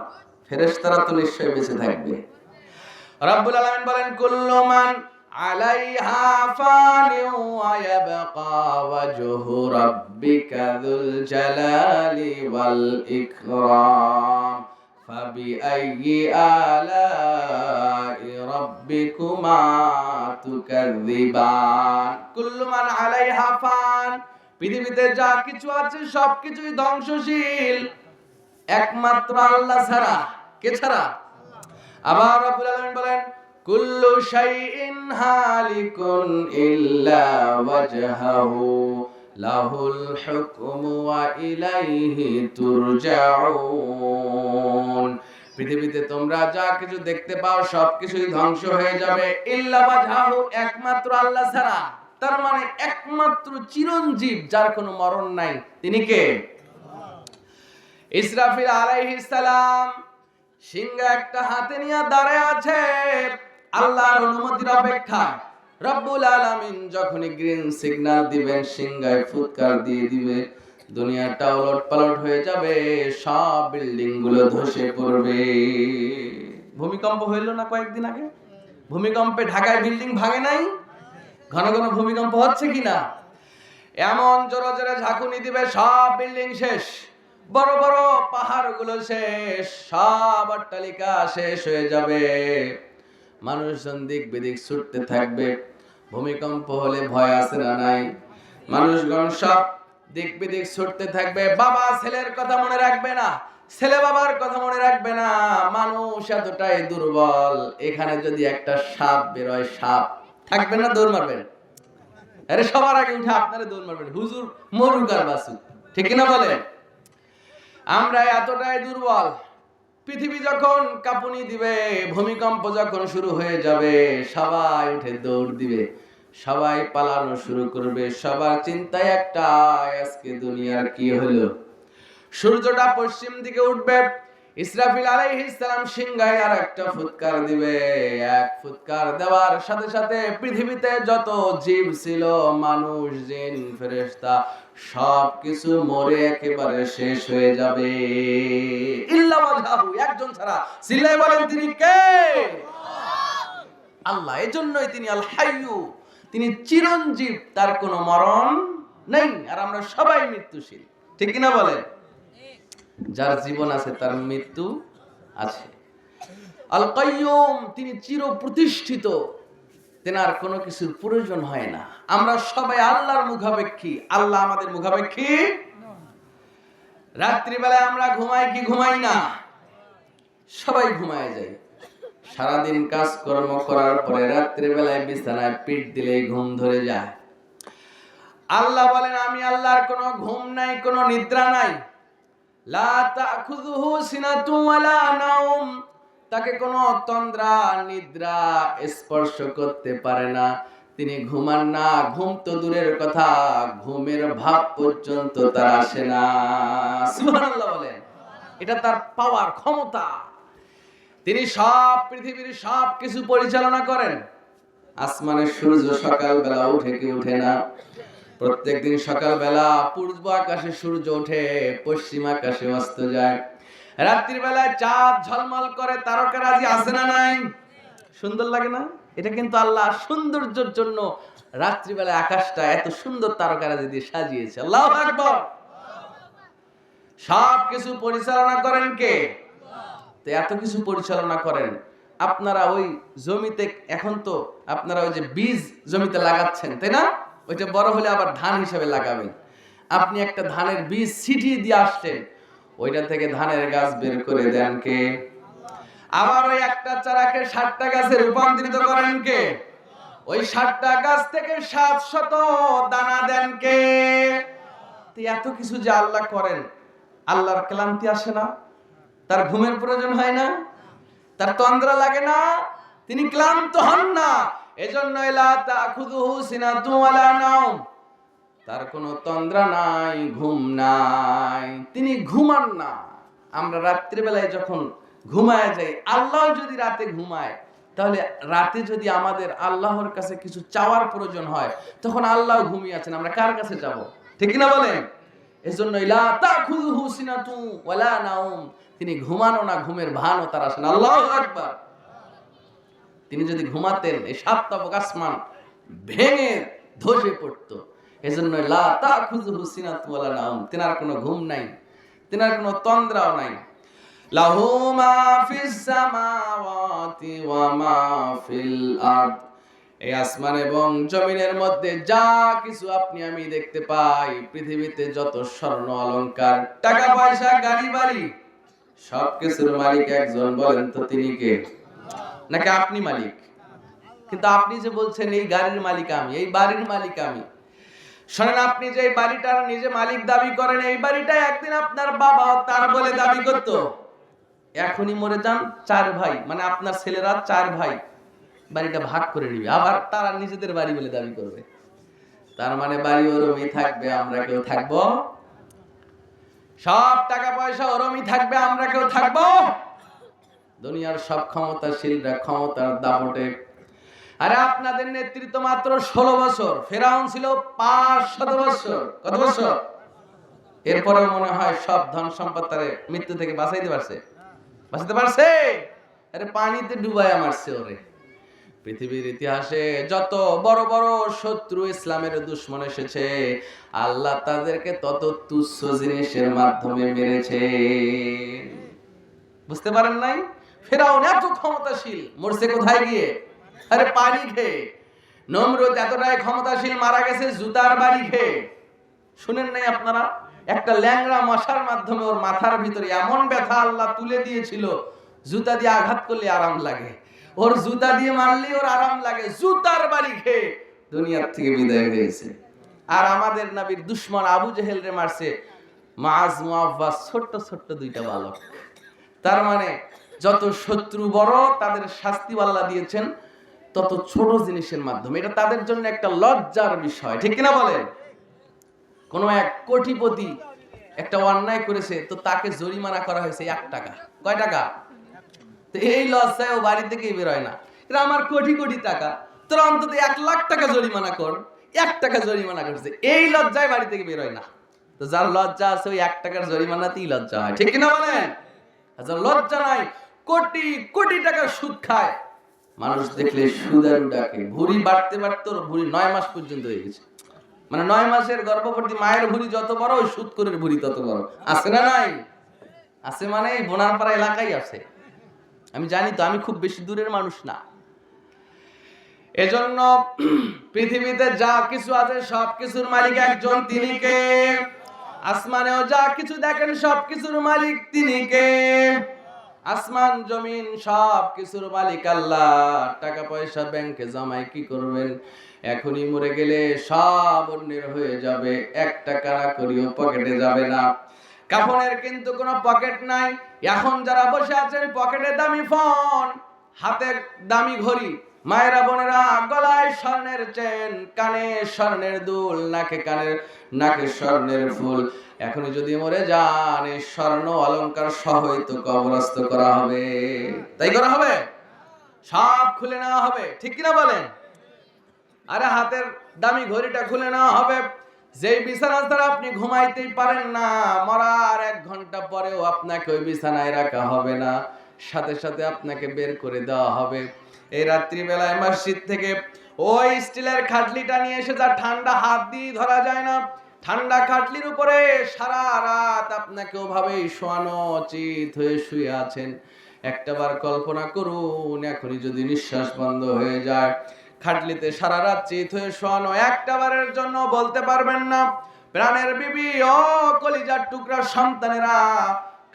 ফেরেশতারা তো নিশ্চয়ই বেঁচে থাকবে। রব্বুল আলামিন বলেন, কুল্লু মান আলাইহা ফানিউ ওয়া ইয়াবকা ওয়াজহু রাব্বিকা যুল জালালি ওয়াল ইকরাম ফাবিআইয়ি আলাই রাব্বিকুমা তুকাযযিবান। কুল্লু মান আলাইহা ফান, পৃথিবীতে যা কিছু আছে সবকিছুই ধ্বংসশীল, একমাত্র আল্লাহ ছাড়া। কে ছাড়া? আবার রব্বুল আলামিন বলেন, কুল্লু শাইইন হালিকুন ইল্লা ওয়াজহাহু লাহুল হুকমু ওয়া ইলাইহি তুরজাউন। পৃথিবীতে তোমরা যা কিছু দেখতে পাও সবকিছুই ধ্বংস হয়ে যাবে, ইল্লা ওয়াজহাহু, একমাত্র আল্লাহ ছাড়া। তার মানে একমাত্র চিরঞ্জীব, যার কোনো মরণ নাই, তিনি কে? ইসরাফিল আলাইহিস সালাম সিংহা একটা হাতে নিয়ে দাঁড়ায় আছে আল্লাহর অনুমতির অপেক্ষায়। রব্বুল আলামিন যখনই গ্রিন সিগন্যাল দিবেন, সিংহায় ফুৎকার দিয়ে দিবে, দুনিয়াটা ওলটপালট হয়ে যাবে, সব বিল্ডিং গুলো ধসে পড়বে। ভূমিকম্প হইল না কয়েকদিন আগে? ভূমিকম্পে ঢাকায় বিল্ডিং ভাঙে নাই? ঘন ঘন ভূমিকম্প হচ্ছে কিনা? এমন জোরে জোরে ঝাঁকুনি দিবে, সব বিল্ডিং শেষ, বড় বড় পাহাড়গুলো শেষ, সব অট্টালিকা শেষ হয়ে যাবে। মানুষজন দিক বিদিক ছুটতে থাকবে। ভূমিকম্প হলে ভয় আছে না নাই? মানুষগণ সব দিক বিদিক ছুটতে থাকবে। বাবা ছেলের কথা মনে রাখবে না, ছেলে বাবার কথা মনে রাখবে না। মানুষ এতটাই দুর্বল, এখানে যদি একটা সাপ বেরোয়, সাপ থাকবেন না, দৌড় মারবেন? আরে সবার আগে উঠে আপনারা দৌড় মারবেন, হুজুর মরুক আর বাসুক, ঠিক কিনা বলেন? আমরা এতটাই দুর্বল। পৃথিবী যখন কাঁপুনি দিবে, ভূমিকম্প যখন শুরু হয়ে যাবে, সবাই উঠে দৌড় দিবে, সবাই পালানো শুরু করবে। সবার চিন্তায় একটাই, আজকে দুনিয়ার কি হলো? সূর্যটা পশ্চিম দিকে উঠবে, ইসরাফিল আলাইহিস সালাম সিংহায় আর একটা ফুৎকার দিবে। এক ফুৎকার দেওয়ার সাথে সাথে পৃথিবীতে যত জীব ছিল, মানুষ, জিন, ফেরেশতা, সবকিছু মরে একেবারে শেষ হয়ে যাবে, ইল্লা ওয়াজহাহু, একজন ছাড়া। চিল্লায়ে বলেন, তিনি কে? আল্লাহ। এজন্যই তিনি আল হাইয়ু, তিনি চিরঞ্জীব, তার কোনো মরণ নেই। আর আমরা সবাই মৃত্যুশীল, ঠিক কিনা বলেন? যার জীবন আছে তার মৃত্যু আছে। আল কাইয়ুম, তিনি চির প্রতিষ্ঠিত, তেনার কোনো কিছুর প্রয়োজন হয় না। আমরা সবাই আল্লাহর মুখাপেক্ষী, আল্লাহ আমাদের মুখাপেক্ষী। রাত্রিবেলায় আমরা ঘুমাই কি ঘুমাই না? সবাই ঘুমায় যায়। সারাদিন কাজকর্ম করার পরে রাত্রিবেলায় বিছানায় পিঠ দিলেই ঘুম ধরে যায়। আল্লাহ বলেন, আমি আল্লাহর কোনো ঘুম নাই, কোনো নিদ্রা নাই। লা তাখুযুহু সিনাতু ওয়ালা নাওম, তাকে কোনো তন্দ্রা নিদ্রা স্পর্শ করতে পারে না। তিনি ঘুমান না, ঘুম তো দূরের কথা, ঘুমের ভাব পর্যন্ত তার আসে না। সুবহানাল্লাহ বলেন। এটা তার পাওয়ার, ক্ষমতা। তিনি সব পৃথিবীর সব কিছু পরিচালনা করেন। আসমানের সূর্য সকালবেলা উঠে কি উঠে না? প্রত্যেকদিন সকালবেলা পূর্ব আকাশে সূর্য ওঠে, পশ্চিম আকাশে অস্ত যায়। রাত্রির বেলায় চাঁদ ঝলমল করে, তারকারাজি আছে না নাই? সুন্দর লাগে না? এটা কিন্তু আল্লাহ সৌন্দর্যের জন্য রাত্রিবেলা আকাশটা এত সুন্দর তারকারাজি দিয়ে সাজিয়েছে। আল্লাহু আকবার। সব কিছু পরিচালনা করেন কে? তো এত কিছু পরিচালনা করেন। আপনারা ওই জমিতে, এখন তো আপনারা ওই যে বীজ জমিতে লাগাচ্ছেন, তাই না? ওইটা বড় হলে আবার ধান হিসেবে লাগাবেন। আপনি একটা ধানের বীজ ছিটিয়ে দিয়ে আসছেন, ওইটা থেকে ধানের গাছ বের করে দেন কে? আবার ওই একটা চারাকে 60টা গাছে রূপান্তরিত করেন কে? ওই 60টা গাছ থেকে 700 দানা দেন কে? তো এত কিছু যে আল্লাহ করেন, আল্লাহর ক্লান্তি আসে না? তার ঘুমের প্রয়োজন হয় না? তার তন্দ্রা লাগে না? তিনি ক্লান্ত হন না। এজন্য লা তাখুযুহু সিনাতু ওয়ালা নাওম, তার কোনো তন্দ্রা নাই, ঘুম নাই, তিনি ঘুমান না। আমরা রাত্রিবেলায় যখন ঘুমায় যাই, আল্লাহ যদি রাতে ঘুমায়, তাহলে রাতে যদি আমাদের আল্লাহর কাছে কিছু চাওয়ার প্রয়োজন হয়, তখন আল্লাহ ঘুমিয়ে আছেন, আমরা কার কাছে যাব? ঠিক না বলেন? এজন্য লা তাখুযুহু সিনাতু ওয়ালা নাওম, তিনি ঘুমানো না, ঘুমের ভানও তার আসে না। আল্লাহু আকবার। তিনি যদি ঘুমাতেন, এই 7 তাবক আসমান ভেঙে ধসে পড়তো। এজন্য লা তাখুযুহু সিনাতু ওয়ালা নাওম, তিনার কোনো ঘুম নাই, তিনার কোনো তন্দ্রাও নাই। লাহু মা ফিস সামাওয়াতি ওয়া মা ফিল আরদ, এই আসমান এবং জমিনের মধ্যে যা কিছু আপনি আমি দেখতে পাই, পৃথিবীতে যত স্বর্ণ অলংকার, টাকা পয়সা, গাড়ি বাড়ি, সবকিছুর মালিক একজন। বলেন তো তিনি কে? নাকি আপনি মালিক? কিন্তু আপনি যে বলছেন এই গাড়ির মালিক আমি, এই বাড়ির মালিক আমি, শোনেন, আপনি যে এই বাড়িটার নিজে মালিক দাবি করেন, এই বাড়িটা একদিন আপনার বাবা তার বলে দাবি করতো। এখনই মরে যান, 4 ভাই, মানে আপনার ছেলেরা 4 ভাই বাড়িটা ভাগ করে নিবে, আবার তারা নিজেদের বাড়ি বলে দাবি করবে। তার মানে বাড়ি ওরমই থাকবে, আমরা কেউ থাকবো? সব টাকা পয়সা ওরমই থাকবে, আমরা কেউ থাকবো? দুনিয়ার সব ক্ষমতাশীলরা ক্ষমতার দাপটে। আরে আপনাদের নেতৃত্ব মাত্র 16 বছর, ফেরাউন ছিল 500 বছর। কত বছর? এরপরেও মনে হয় সব ধন সম্পদ তারে মৃত্যু থেকে বাঁচাইতে পারছে? বাঁচাতে পারছে? আরে পানিতে ডুবাইয়া মারছে ওরে। পৃথিবীর ইতিহাসে যত বড় বড় শত্রু, ইসলামের দুশমন এসেছে, আল্লাহ তাদেরকে তত তুচ্ছ জিনিসের মাধ্যমে মেরেছে। বুঝতে পারেন নাই? ফেরাউন এত ক্ষমতাশীল, মরছে কোথায় গিয়ে? আরে পানি খেয়ে। নমরুদ এতটাই ক্ষমতাশীল, মারা গেছে জুতার বাড়ি খেয়ে। শুনেন নাই আপনারা? একটা ল্যাংড়া মশার মাধ্যমে ওর মাথার ভিতরে এমন ব্যথা আল্লাহ তুলে দিয়েছিল, জুতা দিয়ে আঘাত করলে আরাম লাগে, ওর জুতা দিয়ে মারলে ওর আরাম লাগে। জুতার বাড়ি খেয়ে দুনিয়ার থেকে বিদায় হয়েছে। আর আমাদের নবীর দুশমন আবু জেহেল রে মারছে মাআজ মুআওয়াজ, ছোট্ট ছোট্ট 2টা বালক। তার মানে যত শত্রু বড়, তাদের শাস্তি আল্লাহ দিয়েছেন তত ছোট জিনিসের মাধ্যমে। এটা তাদের জন্য একটা লজ্জার বিষয়, ঠিক কিনা বলেন? কোন এক কোটিপতি একটা অন্যায় করেছে, তো তাকে জরিমানা করা হয়েছে 1 টাকা। কয় টাকা? তো এই লজ্জায় ও বাড়ি থেকে বের হয় না। এটা আমার কোটি কোটি টাকা, তোরা অন্তত 1 লাখ টাকা জরিমানা কর। 1 টাকা জরিমানা করছে, এই লজ্জায় বাড়ি থেকে বের হয় না। তো যার লজ্জা আছে ওই 1 টাকার জরিমানাতেই লজ্জা হয়, ঠিক কিনা বলেন? যার লজ্জা নাই, কোটি কোটি টাকা সুদ খায়, মানুষ দেখলে সুদারু ডাকে। ভুঁড়ি বাড়তে বাড়তে ওর ভুঁড়ি 9 মাস পর্যন্ত হয়ে গেছে। মানে 9 মাসের গর্ভবতী মায়ের ভুঁড়ি যত বড়, ওই সুদখোরের ভুঁড়ি তত বড়। আছে না নাই? আছে, মানে এই বোনারপাড়া এলাকায় আছে। আমি জানি তো, আমি খুব বেশি দূরের মানুষ না। এজন্য পৃথিবীতে যা কিছু আছে সব কিছুর মালিক একজন, তিনি কে? আসমানেও যা কিছু দেখেন সব কিছুর মালিক তিনি কে? আসমান জমিন সব কিছুর মালিক আল্লাহ। টাকা পয়সা ব্যাংকে জমায় কি করবেন? এখনই মরে গেলে সব অন্যের হয়ে যাবে, একটা কানা করিও পকেটে যাবে না। কাফনের কিন্তু কোনো পকেট নাই। এখন যারা বসে আছেন পকেটে দামি ফোন, হাতে দামি ঘড়ি, মায়েরা বোনেরা গলায় স্বর্ণের চেন, কানে স্বর্ণের দুল, নাকে স্বর্ণের ফুল। এখনই যদি মরে যান এই স্বর্ণ অলংকার সহই তো কবরস্থ করা হবে। তাই করা হবে, সব খুলে নেওয়া হবে, ঠিক কিনা বলেন? আরে হাতের দামি ঘড়িটা খুলে নেওয়া হবে। যেই বিছানা ছাড়া আপনি ঘুমাইতেই পারেন না, মরার 1 ঘন্টা পরেও আপনাকে ওই বিছানায় রাখা হবে না, সাথে সাথে আপনাকে বের করে দেওয়া হবে। এই রাত্রি বেলায় মসজিদ থেকে ওই স্টিলের খাটলিটা নিয়ে এসে যা ঠান্ডা হাত দিয়ে ধরা যায় না, ঠান্ডা খাটলির উপরে সারা রাত আপনাকে ওভাবেই শোয়ানো, চিত হয়ে শুয়ে আছেন। একটাবার কল্পনা করুন, এখনই যদি নিঃশ্বাস বন্ধ হয়ে যায়, খাটলিতে সারা রাত চিত হয়ে শোয়ানো, একটাবারের জন্য বলতে পারবেন না প্রাণের বিবি ও কলিজার টুকরা সন্তানেরা,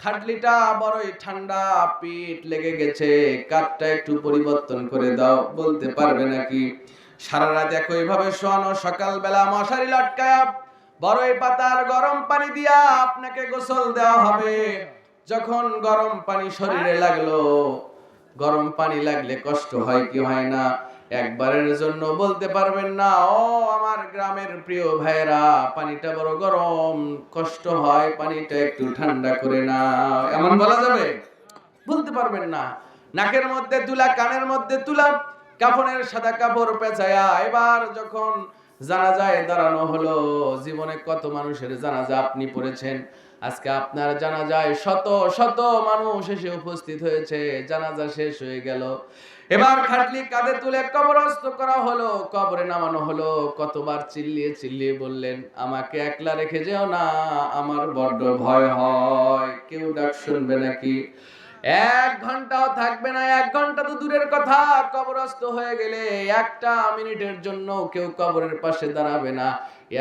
খাটলিটা বড়ই ঠান্ডা, পিঠ লেগে গেছে, কাঠটা একটু পরিবর্তন করে দাও, বলতে পারবে নাকি? সারা রাত একইভাবে শোয়ানো, সকালবেলা মশারি লটকায়া বড়ই পাতার গরম পানি দিয়া আপনাকে গোসল দেওয়া হবে। যখন গরম পানি শরীরে লাগলো, গরম পানি লাগলে কষ্ট হয় কি হয় না? একবারের জন্য বলতে পারবেন না ও আমার গ্রামের প্রিয় ভাইরা, পানিটা বড় গরম, কষ্ট হয়, পানিটা একটু ঠান্ডা করে না, এমন বলা যাবে? বলতে পারবেন না। নাকের মধ্যে তুলা, কানের মধ্যে তুলা, কাফনের সাদা কাপড় পেঁচায়া এবার যখন জানাজায় দাঁড়ানো হলো, জীবনে কত মানুষের জানাজা আপনি পড়েছেন, আজকে আপনার জানাজায় শত শত মানুষ এসে উপস্থিত হয়েছে, জানাজা শেষ হয়ে গেল। এবার খাটলি কাঁধে তুলে কবরস্থ করা হলো, কবরে নামানো হলো। কতবার চিল্লিয়ে চিল্লিয়ে বললেন, আমাকে একলা রেখে যেও না, আমার বড্ড ভয় হয়, কেউ ডাক শুনবে নাকি? 1 ঘন্টাও থাকবে না, 1 ঘন্টা তো দূরের কথা, কবরস্থ হয়ে গেলে 1টা মিনিটের জন্য কেউ কবরের পাশে দাঁড়াবে না,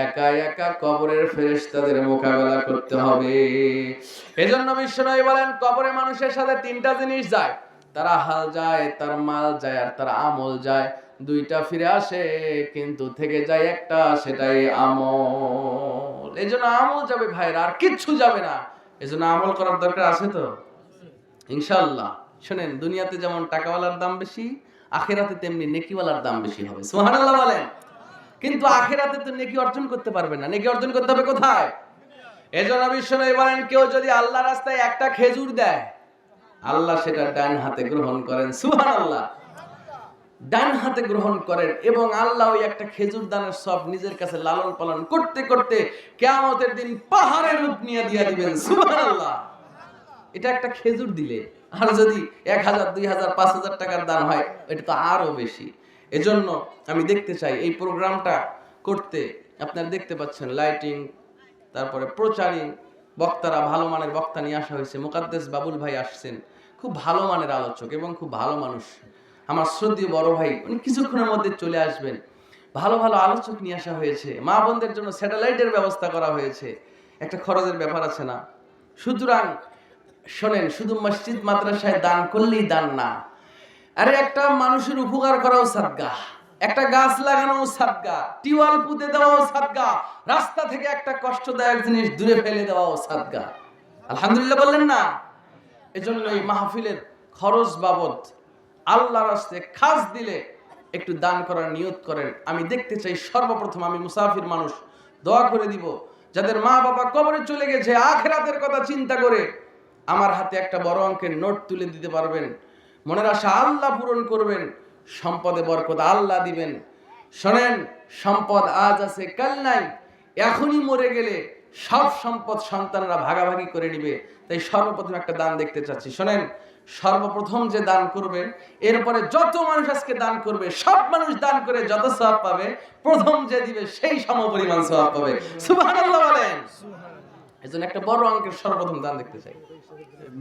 একা একা কবরের ফেরেশতাদের মোকাবেলা করতে হবে। এজন্য বিশ্বনবী বলেন, কবরে মানুষের সাথে 3টা জিনিস যায়, তার হাল যায়, তার মাল যায়, আর তার আমল যায়। 2টা ফিরে আসে, কিন্তু থেকে যায় একটা, সেটাই আমল। এজন্য আমল যাবে ভাইরা, আর কিচ্ছু যাবে না। এজন্য আমল করার দরকার আছে তো ইনশাআল্লাহ। শুনেন, দুনিয়াতে যেমন টাকাওয়ালার দাম বেশি, আখিরাতে তেমনি নেকিওয়ালার দাম বেশি হবে, সুবহানাল্লাহ বলেন। কিন্তু আখিরাতে তো নেকি অর্জন করতে পারবে না, নেকি অর্জন করতে হবে কোথায়? এজন্য বিশ্বনবী বলেন, কেউ যদি আল্লাহর রাস্তায় একটা খেজুর দেয়, আল্লাহ সেটা ডান হাতে গ্রহণ করেন, সুবহানাল্লাহ, ডান হাতে গ্রহণ করেন, এবং আল্লাহ ওই একটা খেজুর দানের সব নিজের কাছে লালন পালন করতে করতে কিয়ামতের দিন পাহাড়ের রূপ নিয়ে দিয়ে দিবেন, সুবহানাল্লাহ। এটা একটা খেজুর দিলে, আর যদি 1000, 2000, 5000 টাকার দান হয়, এটা তো আরো বেশি। এজন্য আমি দেখতে চাই এই প্রোগ্রামটা করতে, আপনারা দেখতে পাচ্ছেন লাইটিং, তারপরে প্রচারিং, বক্তারা ভালো মানের বক্তা নিয়ে আসা হয়েছে। মুকাদ্দেস বাবুল ভাই আসছেন, খুব ভালো মানের আলোচক এবং খুব ভালো মানুষ, আমার শ্রদ্ধেয় বড় ভাই, উনি কিছুক্ষণের মধ্যে চলে আসবেন। ভালো ভালো আলোচক নিয়ে আসা হয়েছে, মা বোনদের জন্য স্যাটেলাইটের ব্যবস্থা করা হয়েছে, একটা খরচের ব্যাপার আছে না? সুতরাং শোনেন, শুধু মসজিদ মাদ্রাসায় দান করলেই দান না, আরে একটা মানুষের উপকার করাও সাদকা, একটা গাছ লাগানো সাদকা, টিউবওয়েল পুঁতে দেওয়াও সাদকা, রাস্তা থেকে একটা কষ্টদায়ক জিনিস দূরে ফেলে দেওয়াও সাদকা। আলহামদুলিল্লাহ বললেন না? এজন্য এই মাহফিলের খরচ বাবদ আল্লাহর রাস্তায় খাস দিলে একটু দান করার নিয়ত করেন। আমি দেখতে চাই, সর্বপ্রথম আমি মুসাফির মানুষ, দোয়া করে দিব যাদের মা বাবা কবরে চলে গেছে, আখিরাতের কথা চিন্তা করে আমার হাতে একটা বড় অঙ্কের নোট তুলে দিতে পারবেন, মনের আশা আল্লাহ পূরণ করবেন, সম্পদে বরকত আল্লাহ দিবেন। শোনেন, সম্পদ আজ আছে কাল নাই, এখনই মরে গেলে সব সম্পদ সন্তানরা ভাগাভাগি করে নিবে। তাই সর্বপ্রথম একটা দান দেখতে চাচ্ছি। শোনেন, সর্বপ্রথম যে দান করবে, এরপরে যত মানুষ আজকে দান করবে, সব মানুষ দান করে যত সওয়াব পাবে, প্রথম যে দিবে সেই সমপরিমাণ সওয়াব পাবে, সুবহানাল্লাহ বলেন। এজন্য একটা বড় অঙ্কের সর্বপ্রথম দান দেখতে চাই।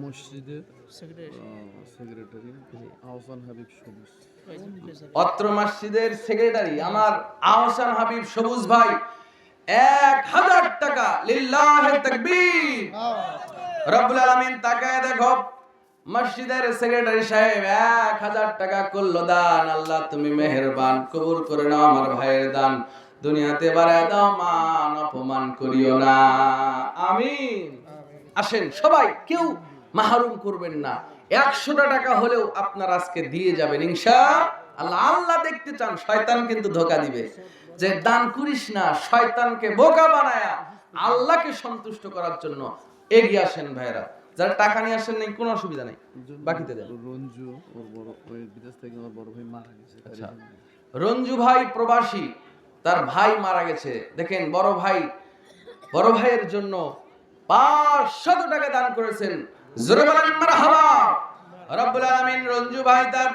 মসজিদের সেক্রেটারি আহসান হাবিব সবুজ, অত্র মসজিদের সেক্রেটারি আমার আহসান হাবিব সবুজ ভাই 1000 টাকা, লিল্লাহি তাকবীর। রব্বুল আলামিন তাকায় দেখো, মসজিদের সেক্রেটারি সাহেব 1000 টাকা করলো দান, আল্লাহ তুমি মেহেরবান কবুল করে নাও আমার ভাইয়ের দান, দুনিয়াতে বাড়ায় দাও, মান অপমান করিও না, আমিন। আসেন সবাই, কেউ মাহরুম করবেন না। 100 টাকা হলেও আপনার আজকে দিয়ে যাবেন ইনশাআল্লাহ। আল্লাহ দেখতে চান, শয়তান কিন্তু ধোঁকা দিবে যে দান করিস না, শয়তানকে বোকা বানায়া আল্লাহকে সন্তুষ্ট করার জন্য এগিয়ে আসেন ভাইরা। যারা টাকা নিয়ে আসেন নেই কোনো অসুবিধা নেই, বাকিতে দেন। রঞ্জু ওর বড় ওই বিদেশ থেকে ওর বড় ভাই মারা গেছে। আচ্ছা, রঞ্জু ভাই প্রবাসী, তার ভাই মারা গেছে। দেখেন বড় ভাইয়ের জন্য 500 টাকা দান করেছেন। জোরে বলেন মারহাবা। রব্বুল আলামিন রঞ্জু ভাই তার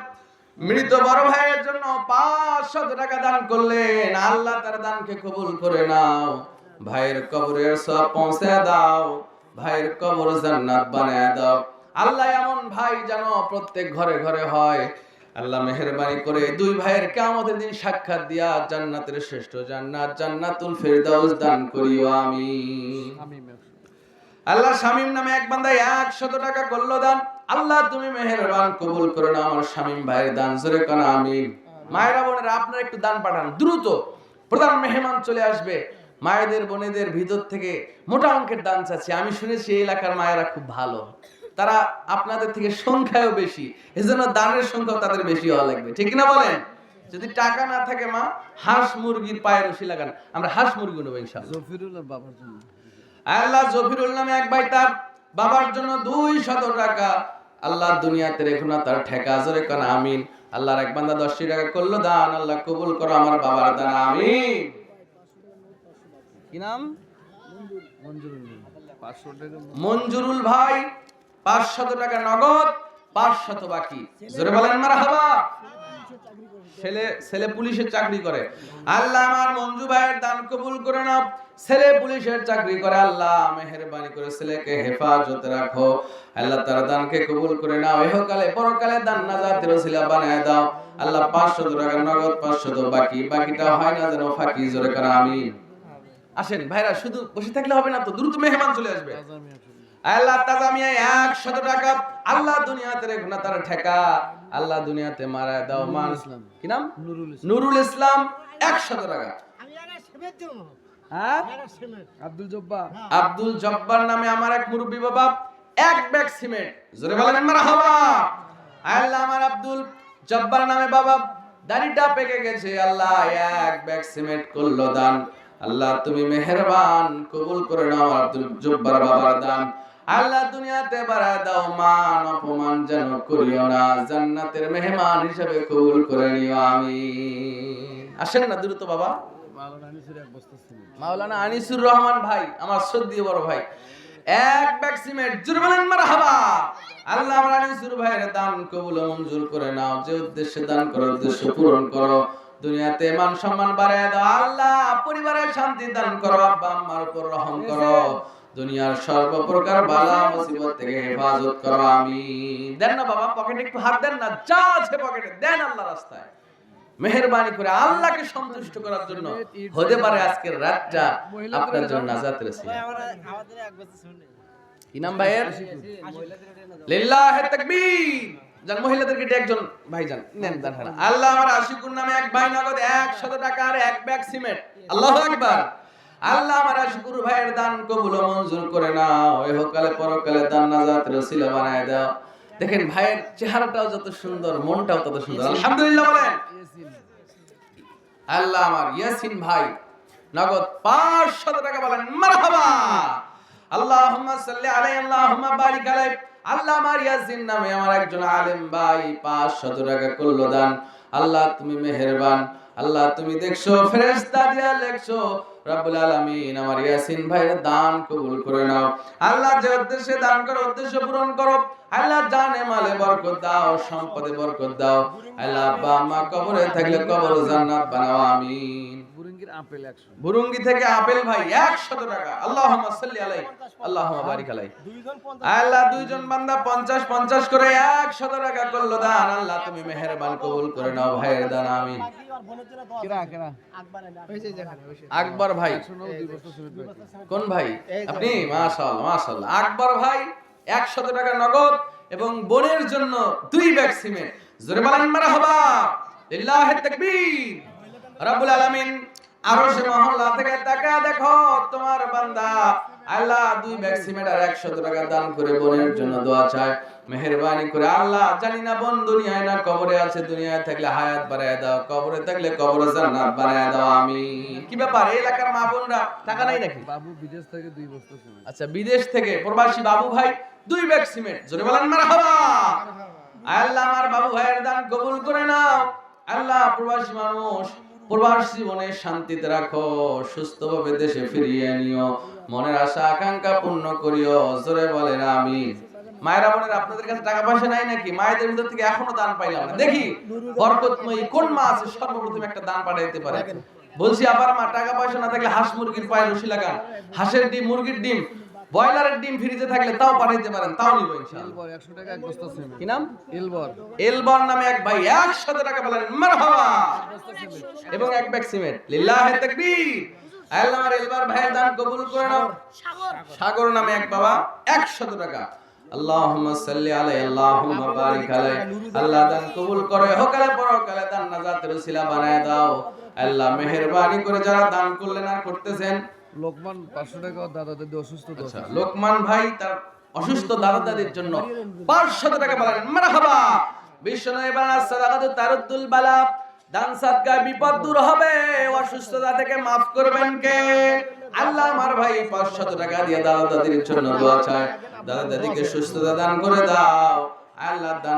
মৃত বড় ভাইয়ের জন্য 500 টাকা দান করলেন। আল্লাহ তার দানকে কবুল করে নাও, ভাইয়ের কবরের সওয়াব পৌঁছে দাও, ভাইয়ের কবর জান্নাত বানায় দাও। আল্লাহ এমন ভাই যেন প্রত্যেক ঘরে ঘরে হয়। আল্লাহ মেহেরবানি করে দুই ভাইয়ের কিয়ামতের দিন সাক্ষাৎ দিয়া জান্নাতের শ্রেষ্ঠ জান্নাত জান্নাতুল ফেরদাউস দান করিও আমিন। আল্লাহ শামীম নামে এক বান্দা 100 টাকা করলো দান, আল্লাহ তুমি মেহেরবান কবুল করে নাও আমার শামীম ভাইয়ের দান, জোরে কোন আমিন। মায়েরা বোনেরা আপনারা একটু দান পাঠান, দ্রুত প্রধান মেহমান চলে আসবে। মায়েদের বোনেদের ভিতর থেকে মোটা অঙ্কের দান চাচ্ছি। আমি শুনেছি এই এলাকার মায়েরা খুব ভালো, তারা আপনাদের থেকে সংখ্যায়ও বেশি, এজন্য দানের সংখ্যা তাদের বেশি হওয়া লাগবে, ঠিক না বলেন? যদি টাকা না থাকে মা, হাঁস মুরগির পায়ের রশি লাগান, আমরা হাঁস মুরগি নেব ইনশাআল্লাহ। জফিরুল্লাহ বাবার জন্য আল্লাহ জফিরুল নামে এক ভাই তার বাবার জন্য 200 টাকা, আল্লাহ দুনিয়াতে রেখো না তার ঠেকা, জোরে কোন আমিন। আল্লাহর এক বান্দা 10 টাকা করলো দান, আল্লাহ কবুল করো আমার বাবার দান, আমিন। কি নাম? মঞ্জুরুল্লাহ 500 টাকা। মঞ্জুরুল ভাই 500 টাকা নগদ, 500 বাকি, জোরে বলেন মারহাবা। ছেলে পুলিশের চাকরি করে, আল্লাহ আমার মঞ্জু ভাইয়ের দান কবুল করে নাও। ছেলে পুলিশের চাকরি করে, আল্লাহ মেহেরবানি করে ছেলেকে হেফাজতে রাখো, আল্লাহ তার দানকে কবুল করে নাও, ইহকালে পরকালে দান নাজাতের ওসিলা বানায় দাও। আল্লাহ 500 টাকা নগদ, 500 বাকি, বাকিটা হয় না যেন ফাঁকি, জোরে করে আমিন। আসেন ভাইরা, শুধু বসে থাকলে হবে না তো, দ্রুত মেহমান চলে আসবে। আল্লাহ তাজামিয়া 100 টাকা, আল্লাহ দুনিয়াতে রেখো না তার ঠেকা, আল্লাহ দুনিয়াতে মারা দাও মান। কি নাম? নুরুল ইসলাম 100 টাকা। হ্যাঁ, আব্দুল জব্বার নামে আমার এক মুরব্বি বাবা 1 ব্যাগ সিমেন্ট, জোরে বলেন মারহাবা। আল্লাহ আমার আব্দুল জব্বার নামে বাবা দাড়িটা পেকে গেছে, আল্লাহ 1 ব্যাগ সিমেন্ট করলো দান, আল্লাহ তুমি মেহেরবান কবুল করে নাও আব্দুল জব্বার বাবার দান। আল্লাহ দুনিয়াতে বাড়ায় দাও, মান অপমান যেন করিও না, জান্নাতের মেহমান হিসেবে কবুল করে নিও আমিন। আসেন না দ্রুত বাবা। মাওলানা আনিসুর রহমান ভাই আমার শ্রদ্ধেয় বড় ভাই 1 ব্যাগ সিমেন্ট, জোরে বলেন মারহাবা। আল্লাহ আমার আনিসুর ভাইয়ের দান কবুল ও মঞ্জুর করে নাও, যে উদ্দেশ্যে দান করো উদ্দেশ্য পূরণ করো, দুনিয়াতে মান সম্মান বাড়ায় দাও, আল্লাহ পরিবারে শান্তি দান করো, আব্বা আম্মার উপর রহম করো, দুনিয়ার সর্বপ্রকার বালা মুসিবত থেকে হেফাজত করো আমিন। দেন না বাবা, পকেটে একটু হাত দেন না, যা আছে পকেটে দেন আল্লাহর রাস্তায়, মেহেরবানি করে আল্লাহকে সন্তুষ্ট করার জন্য। হতে পারে আজকের রাতটা আপনার জন্য নাজাতের ওসিলা। কি নাম ভাইয়ের? লিল্লাহি তাকবীর। যান মহিলাদেরকে একজন ভাই যান নেন দাঁড়ান। আল্লাহ আমার আশিকুর নামে এক ভাই নগদ 100 টাকা আর 1 ব্যাগ সিমেন্ট, আল্লাহু আকবার। আল্লাহ আমার আশিকুর ভাইয়ের দান কবুল ও মঞ্জুর করে নাও, ইহকালে পরকালে দান নাজাতের ওসিলা বানায় দাও। দেখেন ভাইয়ের চেহারাটাও যত সুন্দর, মনটাও তত সুন্দর, আলহামদুলিল্লাহ বলেন। আল্লাহ আমার ইয়াসিন ভাই নগদ 500 টাকা, বলেন মারহাবা। আল্লাহুম্মা সাল্লি আলাইহি আল্লাহুম্মা বারিক আলাইহি। আল্লাহ আমার ইয়াসিন নামে আমার একজন আলেম ভাই 500 টাকা করলো দান, আল্লাহ তুমি মেহেরবান, আল্লাহ তুমি দেখছো, ফেরেশতা দিয়া লেখছো, রব্বুল আলামিন আমার ইয়াসিন ভাইয়ের দান কবুল করে নাও। আল্লাহ যে উদ্দেশ্যে দান করো উদ্দেশ্য পূরণ করো, আল্লাহ জানে মালে বরকত দাও, সম্পদে বরকত দাও, আল্লাহ আব্বা আম্মা কবরে থাকলে কবর জান্নাত বানাও আমিন। বুরুঙ্গি থেকে আপেল ভাই 100 টাকা, আল্লাহুম্মা সাল্লি আলাইহি আল্লাহুম্মা বারিক আলাইহি। আল্লাহ দুইজন বান্দা 50 করে 100 টাকা করলো দান, আল্লাহ তুমি মেহেরবান কবুল করে নাও ভাইয়ের দান আমিন। আকবর ভাই, কোন ভাই আপনি? মাশাআল্লাহ মাশাআল্লাহ। আকবর ভাই 100 টাকা নগদ, এবং বোনের জন্য 2 ব্যাগ সিমেন্ট। জোরে বলেন মারহাবা, লিল্লাহি তাকবীর। রব্বুল আলামিন আরশে মহল্লা থেকে তাকায় দেখো তোমার বান্দা আল্লাহ 2 ব্যাগ সিমেন্ট আর 100 টাকা দান করে বোনের জন্য দোয়া চায়। মেহেরবানি করে আল্লাহ, জানি না বোন দুনিয়ায় না কবরে আছে, দুনিয়ায় থাকলে হায়াত বাড়ায় দাও, কবরে থাকলে কবরে জান্নাত বানায় দাও। আমিন। কি ব্যাপার, এই এলাকার মা বোনরা টাকা নাই নাকি? বাবু বিদেশ থেকে 2 বস্তা সিমেন্ট। আচ্ছা, বিদেশ থেকে প্রবাসী বাবু ভাই 2 ব্যাগ সিমেন্ট। জোরে বলেন মারহাবা। আল্লাহ আমার বাবু ভাইয়ের দান কবুল করে নাও। আল্লাহ প্রবাসী মানুষ প্রবাস জীবনে শান্তিতে রাখো, সুস্থভাবে দেশে ফিরিয়ে নিও, মনের আশা আকাঙ্ক্ষা পূর্ণ করিও। জোরে বলেন আমিন। মায়েরা বোনেরা, আপনাদের কাছে টাকা পয়সা নাই নাকি? মায়েদের ভিতর থেকে এখনো দান পাইলাম না। দেখি বরকতময়ী কোন মা আছে সর্বপ্রথম একটা দান পাঠাইতে পারে। বলছি আবার মা, টাকা পয়সা না থাকলে হাঁস মুরগির পায়ে রশি লাগান, হাঁসের ডিম, মুরগির ডিম, ব্রয়লারের ডিম ফ্রিজে থাকলে তাও পাঠাইতে পারেন, তাও নিব ইনশাআল্লাহ। এলবর 100 টাকা এক বস্তা সিমেন্ট। কি নাম? এলবর। এলবর নামে এক ভাই 100 টাকা বলেন মারহাবা, এবং 1 ব্যাগ সিমেন্ট। লিল্লাহি তাকবীর। আল্লাহ আমার এলবর ভাইয়ের দান কবুল করে নাও। সাগর নামে এক বাবা 100 টাকা। আল্লাহুম্মা সাল্লি আলাইহি, আল্লাহুম্মা বারিক আলাইহি। আল্লাহ দান কবুল করে, হকালে পরকালে দান নাজাতের উসিলা বানায় দাও। আল্লাহ মেহেরবানি করে যারা দান করলেন আর করতেছেন, লোকমান 500 টাকা দাদা দাদি অসুস্থ তো। আচ্ছা, লোকমান ভাই তার অসুস্থ দাদা দাদির জন্য 500 টাকা বলেন মারহাবা। বিশ্বনবী বলেন সাদাকাতু তারুদ্দুল বালা, দান সাদকা বিপদ দূর হবে, অসুস্থতা থেকে maaf করবেন কে? আল্লাহ আমার ভাই 500 টাকা দিয়ে দাদা দাদির জন্য দোয়া চায়, দাদা দাদিকে সুস্থতা দান করে দাও। আল্লাহ দান